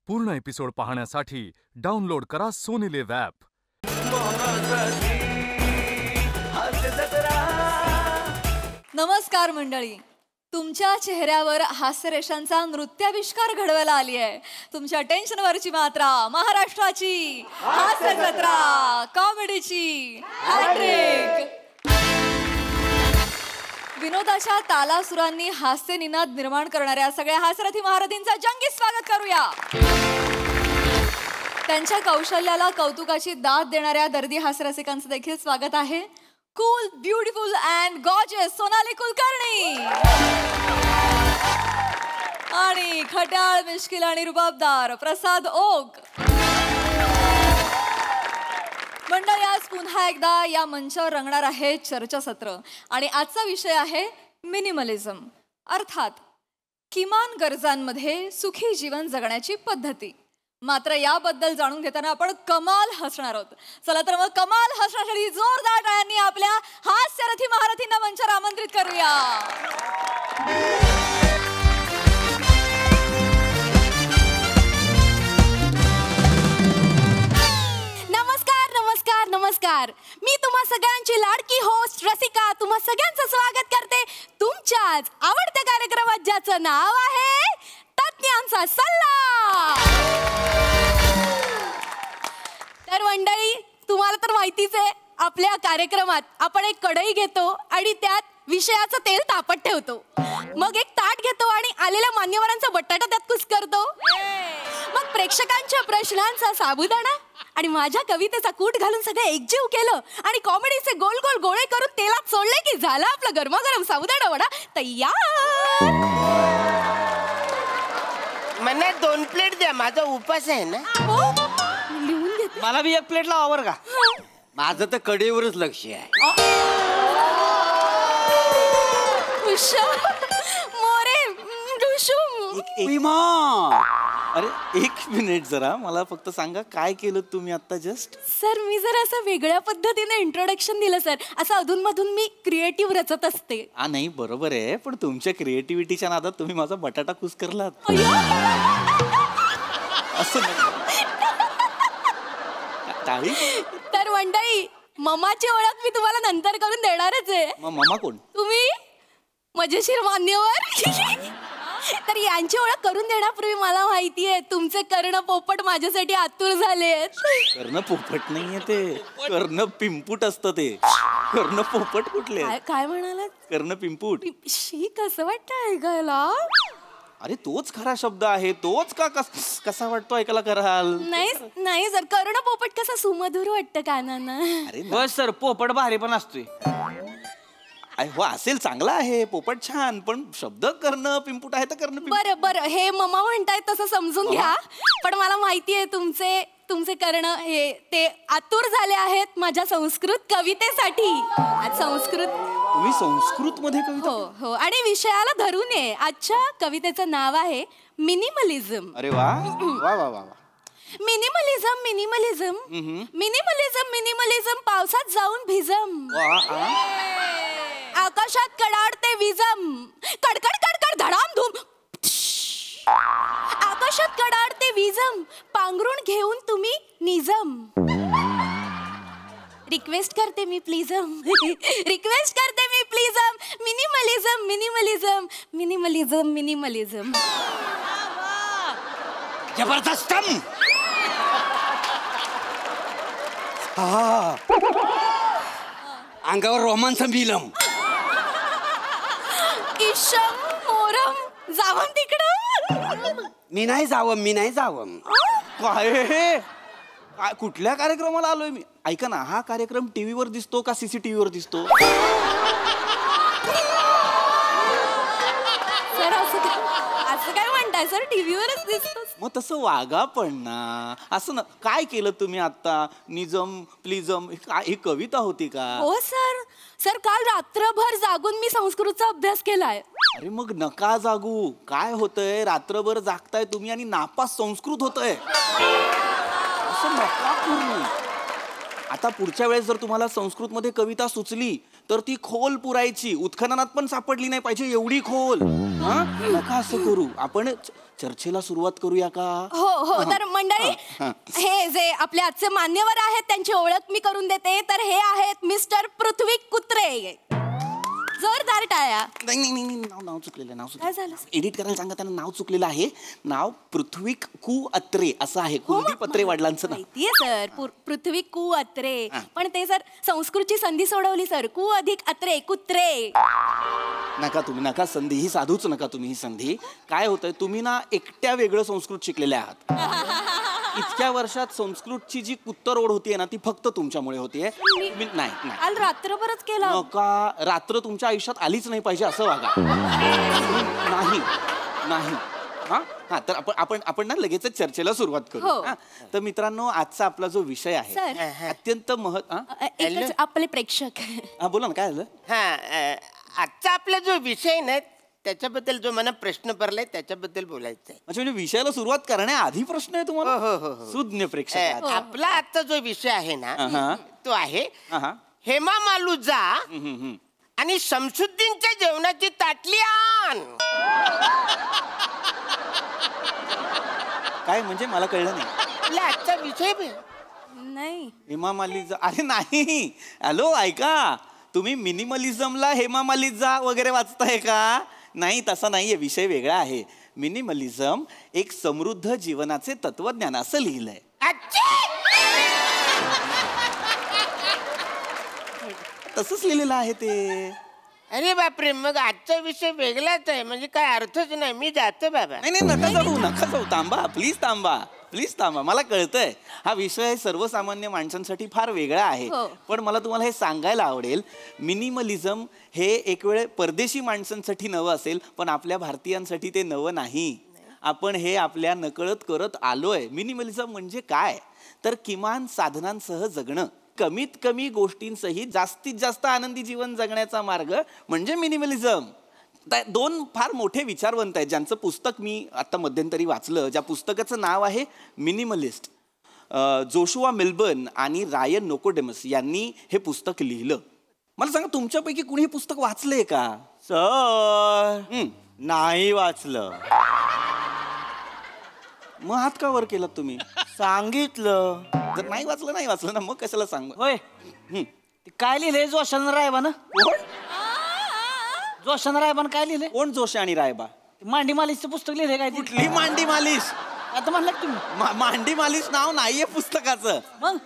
पूर्ण एपिसोड पाहण्यासाठी डाउनलोड करा सोनी लिव्ह ॲप. नमस्कार मंडळी, तुमच्या चेहऱ्यावर हास्यरेषांचा नृत्याविष्कार घडवायला आली आहे. तुमच्या टेन्शनवरची मात्रा महाराष्ट्राची हास्य जत्रा, कॉमेडीची हॅट्रिक. विनोदाच्या तालासुरांनी हास्य निनाद निर्माण करणाऱ्या सगळ्या हास्यरथी महारथींचा जंगी स्वागत करूया. त्यांच्या कौशल्याला कौतुकाची दाद देणाऱ्या दर्दी हास्यरसिकांचं देखील स्वागत आहे. Cool, beautiful and gorgeous Sonali Kulkarni आणि खट्याळ, मिश्किल आणि रुबाबदार प्रसाद ओक. मंडळी, आज पुन्हा एकदा या मंचावर रंगणार आहे चर्चासत्र आणि आजचा विषय आहे मिनिमलिझम, अर्थात किमान गरजांमध्ये सुखी जीवन जगण्याची पद्धती. मात्र याबद्दल जाणून घेताना आपण कमाल हसणार आहोत. चला तर मग कमाल हसण्यासाठी जोरदार टाळ्यांनी आपल्या हास्यरथी महारथींना मंचावर आमंत्रित करूया. नमस्कार, मी तुम्हा सगळ्यांची लाडकी होस्ट रसिका तुम्हा सगळ्यांचं स्वागत करते तुमच्याच आवडत्या कार्यक्रमात, ज्याचं नाव आहे तज्ञांचा सल्ला. तर मंडळी, तुम्हाला तर माहितीच आहे, आपल्या कार्यक्रमात आपण एक कढई घेतो आणि त्यात विषयाचं तेल तापत ठेवतो. मग एक ताट घेतो आणि आलेल्या मान्यवरांचा बटाटा त्यात कुस्करतो. मग प्रेक्षकांच्या प्रश्नांचा साबुदाणा आणि माझ्या कवितेचा कूट घालून सगळं एकजीव केलं आणि कॉमेडीचे गोल गोल गोळे करून तेलात सोडले की झाला आपला गरमागरम साबुदाणा वडा तयार. मला 2 प्लेट द्या, माझा उपास आहे ना. लिहून घेते. मला बी 1 प्लेट लावा का. माझं तर कढईवरच लक्ष आहे. मोरे अरे 1 मिनिट, जरा मला फक्त सांगा काय केलं तुम्ही आता जस्ट. सर, मी जर असं वेगळ्या पद्धतीने इंट्रोडक्शन दिलं सर. असं अधूनमधून मी क्रिएटिव्ह रचत असते. नाही बरोबर आहे, पण तुमच्या क्रिएटिव्हिटीच्या नादात तुम्ही माझा बटाटा कुस्करलात. असं टाळी. तर मंडळी, ममाची ओळख मी तुम्हाला नंतर करून देणारच आहे. ममा कोण? तुम्ही. मजेशीर मान्यवर. तर यांची ओळख करून देण्यापूर्वी मला माहितीये तुमचे कर्ण पोपट माझ्यासाठी आतुर झालेत. कर्ण पोपट नाहीये ते, कर्ण पिंपूट असतं ते. कर्ण पोपट कुठले? काय म्हणालात? कर्ण पिंपूट. शी, कसं वाटतं ऐकायला? अरे तोच खरा शब्द आहे, तोच का कसा वाटतो ऐकायला कराल? नाही सर, कर्ण पोपट कसा सुमधुर वाटतं कानांना. अरे बस सर, पोपट भारी पण असतोय. हो असेल, चांगला आहे पोपट, छान, पण शब्द कर्ण पिंपूट आहे तर कर्ण. बरं, हे ममा म्हणतायत तसं समजून घ्या. पण मला माहितीये तुमचे कर्ण हे ते आतुर झाले आहेत माझ्या संस्कृत कवितेसाठी. तुम्ही संस्कृत मध्ये कविता? हो, आणि विषयाला धरून आहे. आजच्या कवितेचं नाव आहे मिनिमलिझम. अरे वा वा वा वा. मिनिमलिझम मिनिमलिझम मिनिमलिझम मिनिमलिझम पावसात जाऊन भिजम. आकाशात कडाडते विजम, कडकड कडकड धडाम धूम. आकाशात कडाडते विजम, पांघरून घेऊन तुम्ही निजम. रिक्वेस्ट करते मी प्लीजम. रिक्वेस्ट करते मी प्लीजम. Minimalism minimalism minimalism minimalism. जबरदस्त. अंगावर रोमांच बिलम. इशम मोरम जावं तिकडं. मी नाही जावं. काय कुठल्या कार्यक्रमाला आलोय मी? ऐका ना, हा कार्यक्रम टीव्हीवर दिसतो का CCTV वर दिसतो? सर असं काय म्हणताय सर, टीव्हीवरच दिसतो. मग तसं वागा पण ना. असं ना, काय केलं तुम्ही आता? निजम प्लिजम ही कविता होती का? हो सर, काल रात्रभर जागून मी संस्कृतचा अभ्यास केलाय. अरे मग नका जागू. काय होतंय, रात्रभर जागताय तुम्ही आणि नापास संस्कृत होतंय. असं नका करू. आता पुढच्या वेळेस जर तुम्हाला संस्कृतमध्ये कविता सुचली तर ती खोल पुरायची, उत्खननात पण सापडली नाही पाहिजे एवढी खोल. हा, नका असं करू. आपण चर्चेला सुरुवात करूया का? हो हो. तर मंडळी, हे जे आपले आजचे मान्यवर आहेत त्यांची ओळख मी करून देते. तर हे आहेत मिस्टर पृथ्वी कुत्रे. जोरदार टाळ्या. नाही, नाव चुकलेलं, नाव काय झालं? एडिट करायला सांगा त्यांना, नाव चुकलेलं आहे. नाव पृथ्वी कु अत्रे असं आहे. कुलदीप अत्रे वडिलांचं नाव. माहितीये सर, पृथ्वी कु अत्रे. पण ते सर संस्कृतची संधी सोडवली सर. कु अधिक अत्रे, कुत्रे. नका संधी ही साधूच नका तुम्ही ही संधी. काय होतंय, तुम्ही ना एकट्या वेगळं संस्कृत शिकलेले आहात. इतक्या वर्षात संस्कृतची जी कुत्तरोड होतीये ना ती फक्त तुमच्यामुळे होतीये. नाही काल रात्रभरच केला. नका, रात्र तुमच्या आयुष्यात आलीच नाही पाहिजे असं वागा. नाही. हा तर आपण ना लगेचच चर्चेला सुरुवात करू. तर मित्रांनो, आजचा आपला जो विषय आहे अत्यंत एकच आपले प्रेक्षक. बोला ना, काय झालं? आजचा आपला जो विषय ना त्याच्याबद्दल जो मला प्रश्न पडलाय त्याच्याबद्दल बोलायचं आहे. म्हणजे विषयाला सुरुवात करण्याआधी प्रश्न आहे तुम्हाला? हो. सुज्ञ प्रेक्षक. आपला आजचा जो विषय आहे ना तो आहे हेमा मालूजा आणि शमशुद्दीनच्या जेवणाची ताटली आण. काय म्हणजे मला कळलं नाही. आपला आजचा विषय नाही. हेमा मालिजा? अरे नाही, हॅलो ऐका, तुम्ही मिनिमलिझमला हेमा मालिजा वगैरे वाचताय का? नाही, तसा नाहीये. विषय वेगळा आहे. मिनिमलिझम एक समृद्ध जीवनाचे तत्वज्ञान असं लिहिलंय. तसंच लिहिलेलं आहे ते. अरे बापरे, मग आजचा विषय वेगळाच आहे. म्हणजे काय अर्थच नाही. मी जातो बाबा. नाही, नका जाऊ. थांबा, प्लीज थांबा. मला कळतंय हा विषय सर्वसामान्य माणसांसाठी फार वेगळा आहे. पण मला तुम्हाला हे सांगायला आवडेल, मिनिमलिझम हे एक वेळ परदेशी माणसांसाठी नवं असेल, पण आपल्या भारतीयांसाठी ते नवं नाही. आपण हे आपल्या नकळत करत आलोय. मिनिमलिझम म्हणजे काय, तर किमान साधनांसह जगणं, कमीत कमी गोष्टींसहित जास्तीत जास्त आनंदी जीवन जगण्याचा मार्ग म्हणजे मिनिमलिझम. दोन फार मोठे विचारवंत आहेत ज्यांचं पुस्तक मी आता मध्यंतरी वाचलं. ज्या पुस्तकाचं नाव आहे मिनिमलिस्ट. जोशुआ मिल्बर्न आणि रायन नोकोडेमस यांनी हे पुस्तक लिहिलं. मला सांगा, तुमच्यापैकी कुणी हे पुस्तक वाचलंय का? सर नाही वाचलं. मग हात का वर केलात तुम्ही? सांगितलं. जर नाही वाचलं ना, मग कशाला सांग. होय, काय लिहिलंय जोशान रायबानं? जोशान रायबान काय लिहिलंय? कोण जोशी आणि रायबा? मांडी मालिशचं पुस्तक लिहिलंय काय? कुठली मांडी मालिश? आता म्हणलं तुम्ही मांडी मालिश नाव नाहीये पुस्तकाचं. मग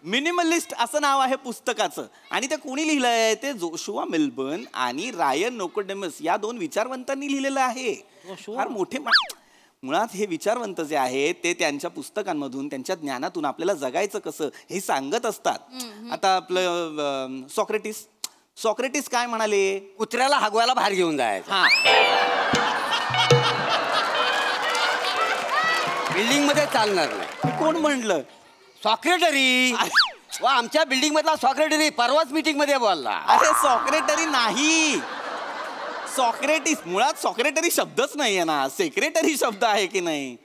मिनिमलिस्ट असं नाव आहे पुस्तकाचं. आणि ते कोणी लिहिलंय? ते जोशुआ मिल्बर्न आणि रायन नोकोडेमस या दोन विचारवंतांनी लिहिलेलं आहे. फार मोठे. मुळात हे विचारवंत जे आहेत ते त्यांच्या पुस्तकांमधून, त्यांच्या ज्ञानातून आपल्याला जगायचं कसं हे सांगत असतात. आता आपलं सॉक्रेटिस काय म्हणाले? कुत्र्याला हगवायला बाहेर घेऊन जायचं. बिल्डिंग मध्ये चालणार नाही. कोण म्हणलं? सॉक्रेटरी. वा, आमच्या बिल्डिंग मधला सॉक्रेटरी परवाच मीटिंग मध्ये बोलला. अरे सॉक्रेटरी नाही, सॉक्रेटिस. मुळात सॉक्रेटरी शब्दच नाहीये ना, सेक्रेटरी शब्द आहे की नाही.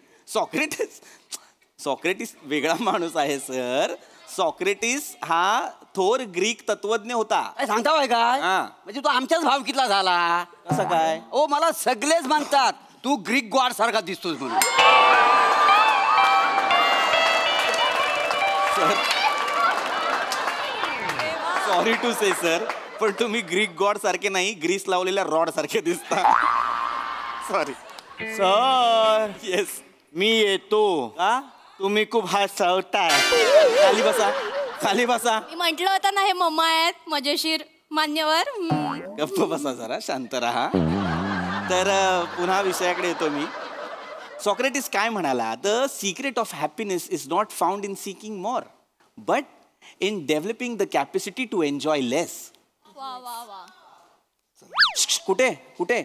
सॉक्रेटिस वेगळा माणूस आहे सर. सॉक्रेटिस हा थोर ग्रीक तत्वज्ञ होता. सांगता होय काय? म्हणजे तू आमच्याच भावकीतला झाला. कसं काय? ओ, मला सगळेच म्हणतात तू ग्रीक गॉड सारखा दिसतोस म्हणून. सॉरी टू से सर, पण तुम्ही ग्रीक गॉड सारखे नाही, ग्रीस लावलेल्या रॉड सारखे दिसता. Sorry sir. येस, मी येतो. तुम्ही खूप हसवताय. खाली बसा. मी म्हंटल होतं ना, हे मम्मा आहेत मजेशीर मान्यवर. गप्प बसा, जरा शांत राहा. तर पुन्हा विषयाकडे येतो मी. सॉक्रेटिस काय म्हणाला? The secret of happiness is not found in seeking more, but in developing the capacity to enjoy less. कुठे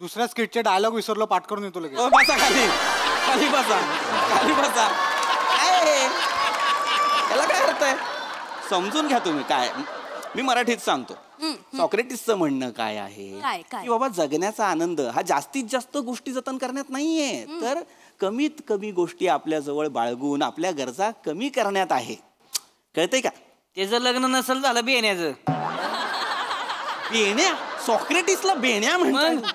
दुसऱ्या स्किटचे डायलॉग विसरलो, पाठ करून येतो लगेच. बसा खाली बसा. याला काय अर्थ आहे? समजून घ्या तुम्ही. काय मी मराठीत सांगतो. सॉक्रेटिसचं म्हणणं काय आहे की बाबा, जगण्याचा आनंद हा जास्तीत जास्त गोष्टी जतन करण्यात नाहीये, तर कमीत कमी गोष्टी आपल्या जवळ बाळगून आपल्या गरजा कमी करण्यात आहे. कळतंय का? त्याचं लग्न नसेल झालं बियाण्याचं. बेण्या सॉक्रेटिसला बेण्या मग म्हणतात.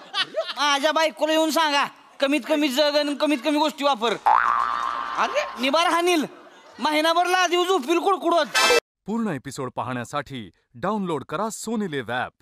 माझ्या बायकोला येऊन सांगा कमीत कमी जग आणि कमीत कमी गोष्टी वापर. अरे निबार हानील महिनाभरला दिवस झोपील कुडकुडत. पूर्ण एपिसोड पाहण्यासाठी डाउनलोड करा सोनी लिव्ह ॲप.